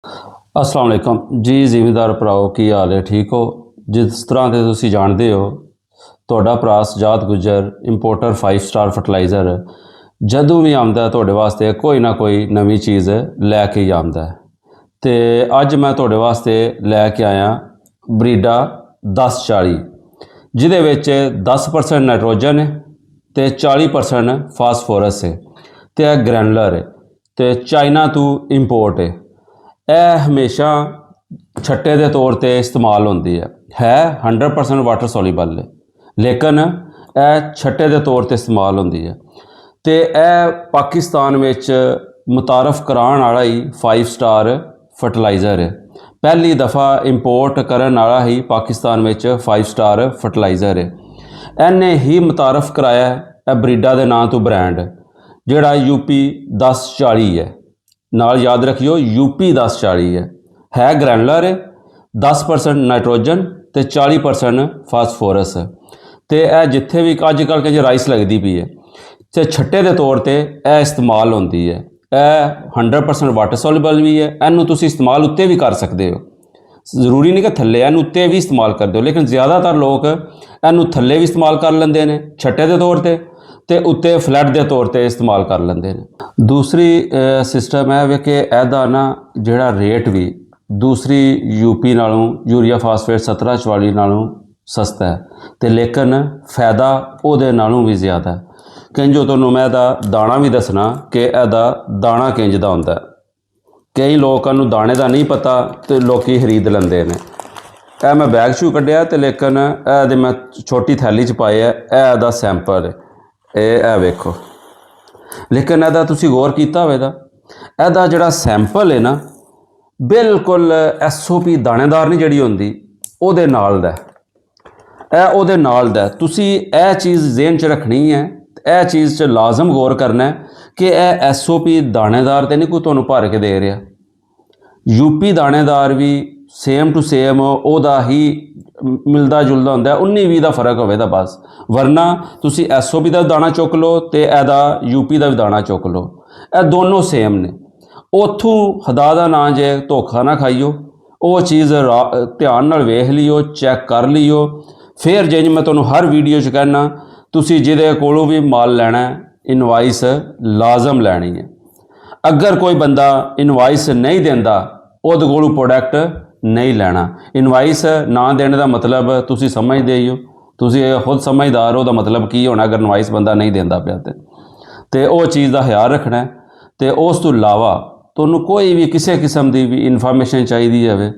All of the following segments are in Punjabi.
अस्सलाम वालेकुम जी ਜ਼ਿਮੀਂਦਾਰ ਭਰਾਓ ਕੀ ਹਾਲ ਹੈ ਠੀਕ ਹੋ। ਜਿਸ ਤਰ੍ਹਾਂ ਦੇ ਤੁਸੀਂ ਜਾਣਦੇ ਹੋ ਤੁਹਾਡਾ ਭਰਾ ਸਜਾਦ ਗੁੱਜਰ ਇੰਪੋਰਟਰ 5 ਸਟਾਰ ਫਰਟੀਲਾਈਜ਼ਰ ਜਦੋਂ ਵੀ ਆਉਂਦਾ ਤੁਹਾਡੇ ਵਾਸਤੇ ਕੋਈ ਨਾ ਕੋਈ ਨਵੀਂ ਚੀਜ਼ ਲੈ ਕੇ ਹੀ ਆਉਂਦਾ ਹੈ। ਤੇ ਅੱਜ ਮੈਂ ਤੁਹਾਡੇ ਵਾਸਤੇ ਲੈ ਕੇ ਆਇਆ ਬਰੀਡਾ 1040 ਜਿਹਦੇ ਵਿੱਚ 10% ਨਾਈਟ੍ਰੋਜਨ ਹੈ ਤੇ 40% ਫਾਸਫੋਰਸ ਹੈ ਤੇ ਇਹ ਗ੍ਰੈਨੂਲਰ ਹੈ ਤੇ ਚਾਈਨਾ ਤੋਂ ਇੰਪੋਰਟ ਹੈ। ਇਹ ਹਮੇਸ਼ਾ ਛੱਟੇ ਦੇ ਤੌਰ ਤੇ ਇਸਤੇਮਾਲ ਹੁੰਦੀ ਹੈ 100% ਵਾਟਰ ਸੋਲਿਬਲ ਹੈ ਲੇਕਿਨ ਇਹ ਛੱਟੇ ਦੇ ਤੌਰ ਤੇ ਇਸਤੇਮਾਲ ਹੁੰਦੀ ਹੈ ਤੇ ਇਹ ਪਾਕਿਸਤਾਨ ਵਿੱਚ ਮੁਤਾਰਫ ਕਰਾਉਣ ਵਾਲਾ ਹੀ 5 ਸਟਾਰ ਫਰਟੀਲਾਈਜ਼ਰ ਹੈ। ਪਹਿਲੀ ਦਫਾ ਇੰਪੋਰਟ ਕਰਨ ਵਾਲਾ ਹੀ ਪਾਕਿਸਤਾਨ ਵਿੱਚ 5 ਸਟਾਰ ਫਰਟੀਲਾਈਜ਼ਰ ਹੈ। ਇਹਨੇ ਹੀ ਮੁਤਾਰਫ ਕਰਾਇਆ ਇਹ ਬਰੀਡਾ ਦੇ ਨਾਂ ਤੋਂ ਬ੍ਰਾਂਡ ਜਿਹੜਾ UP 1040 ਹੈ। ਨਾਲ याद रखियो UP 1040 है ग्रैनुलर है 10% नाइट्रोजन तो 40% फास्फोरस तो यह जिथे भी अजकल के राइस लगती पई है तो छट्टे के तौर पर यह इस्तेमाल होती है। यह 100% वाटर सोल्यूबल भी है। इनू तुसी इस्तेमाल उत्ते भी कर सकते हो, जरूरी नहीं कि थल्ले इनू उत्ते भी इस्तेमाल करते हो, लेकिन ज़्यादातर लोग इनू थल्ले भी इस्तेमाल कर लेंगे ने छट्टे के तौर पर ਤੇ ਉੱਤੇ ਫਲੈਟ ਦੇ ਤੌਰ ਤੇ ਇਸਤੇਮਾਲ ਕਰ ਲੈਂਦੇ ਨੇ। ਦੂਸਰੀ ਸਿਸਟਮ ਹੈ ਵੇ ਕਿ ਇਹਦਾ ਨਾ ਜਿਹੜਾ ਰੇਟ ਵੀ ਦੂਸਰੀ UP ਨਾਲੋਂ ਯੂਰੀਆ ਫਾਸਫੇਟ 1744 ਨਾਲੋਂ ਸਸਤਾ ਹੈ ਤੇ ਲੇਕਿਨ ਫਾਇਦਾ ਉਹਦੇ ਨਾਲੋਂ ਵੀ ਜ਼ਿਆਦਾ ਹੈ। ਕਿੰਜੋ ਤੁਹਾਨੂੰ ਮੈਂ ਇਹਦਾ ਦਾਣਾ ਵੀ ਦੱਸਣਾ ਕਿ ਇਹਦਾ ਦਾਣਾ ਕਿੰਜ ਦਾ ਹੁੰਦਾ ਹੈ। ਕਈ ਲੋਕਾਂ ਨੂੰ ਦਾਣੇ ਦਾ ਨਹੀਂ ਪਤਾ ਤੇ ਲੋਕੀ ਖਰੀਦ ਲੈਂਦੇ ਨੇ। ਇਹ ਮੈਂ ਬੈਗ ਚੋਂ ਕੱਢਿਆ ਤੇ ਲੇਕਿਨ ਇਹਦੇ ਮੈਂ ਛੋਟੀ ਥੈਲੀ 'ਚ ਪਾਇਆ ਇਹ ਇਹਦਾ ਸੈਂਪਲ ਹੈ। ਇਹ ਵੇਖੋ ਲੇਕਿਨ ਇਹਦਾ ਤੁਸੀਂ ਗੌਰ ਕੀਤਾ ਹੋਵੇਗਾ ਇਹਦਾ ਜਿਹੜਾ ਸੈਂਪਲ ਹੈ ਨਾ ਬਿਲਕੁਲ SOP ਦਾਣੇਦਾਰ ਨਹੀਂ ਜਿਹੜੀ ਹੁੰਦੀ ਉਹਦੇ ਨਾਲ ਦਾ ਇਹ ਉਹਦੇ ਨਾਲ ਦਾ। ਤੁਸੀਂ ਇਹ ਚੀਜ਼ ਜ਼ਿਹਨ 'ਚ ਰੱਖਣੀ ਹੈ, ਇਹ ਚੀਜ਼ 'ਚ ਲਾਜ਼ਮ ਗੌਰ ਕਰਨਾ ਕਿ ਇਹ SOP ਦਾਣੇਦਾਰ ਤੇ ਨਹੀਂ ਕੋਈ ਤੁਹਾਨੂੰ ਭਰ ਕੇ ਦੇ ਰਿਹਾ। UP ਦਾਣੇਦਾਰ ਵੀ ਸੇਮ ਟੂ ਸੇਮ ਉਹਦਾ ਹੀ ਮਿਲਦਾ ਜੁਲਦਾ ਹੁੰਦਾ 19-20 ਦਾ ਫਰਕ ਹੋਵੇ ਤਾਂ ਬਸ, ਵਰਨਾ ਤੁਸੀਂ SOP ਦਾ ਦਾਣਾ ਚੁੱਕ ਲਓ ਤੇ ਇਹਦਾ UP ਦਾ ਵੀ ਦਾਣਾ ਚੁੱਕ ਲਓ, ਇਹ ਦੋਨੋਂ ਸੇਮ ਨੇ। ਉੱਥੋਂ ਖੁਦਾ ਦਾ ਨਾਂ ਜੇ ਧੋਖਾ ਨਾ ਖਾਈਓ, ਉਹ ਚੀਜ਼ ਧਿਆਨ ਨਾਲ ਵੇਖ ਲਿਓ, ਚੈੱਕ ਕਰ ਲਿਓ। ਫਿਰ ਜਿਵੇਂ ਮੈਂ ਤੁਹਾਨੂੰ ਹਰ ਵੀਡੀਓ 'ਚ ਕਹਿਣਾ ਤੁਸੀਂ ਜਿਹਦੇ ਕੋਲੋਂ ਵੀ ਮਾਲ ਲੈਣਾ ਇਨਵਾਇਸ ਲਾਜ਼ਮ ਲੈਣੀ ਹੈ। ਅਗਰ ਕੋਈ ਬੰਦਾ ਇਨਵਾਇਸ ਨਹੀਂ ਦਿੰਦਾ ਉਹਦੇ ਕੋਲੋਂ ਪ੍ਰੋਡਕਟ नहीं लेना। इनवाइस ना देने का मतलब तुसी समझते ही हो, तुसी खुद समझदार हो, दा मतलब की होना अगर इनवाइस बंदा नहीं देंदा पिया ते वो चीज़ का ख्याल रखना है। तो उस तो इलावा तुहानूं कोई भी किसी किस्म की भी इन्फॉर्मेशन चाहिए है,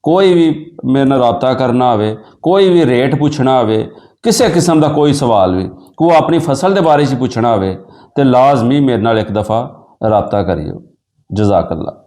कोई भी मेरे नाल राबता करना हो, कोई भी रेट पूछना हो, किसी किस्म का कोई सवाल भी कोई अपनी फसल के बारे च पूछना हो तो लाजमी मेरे नाल एक दफ़ा राबता करियो। जज़ाकल्लाह।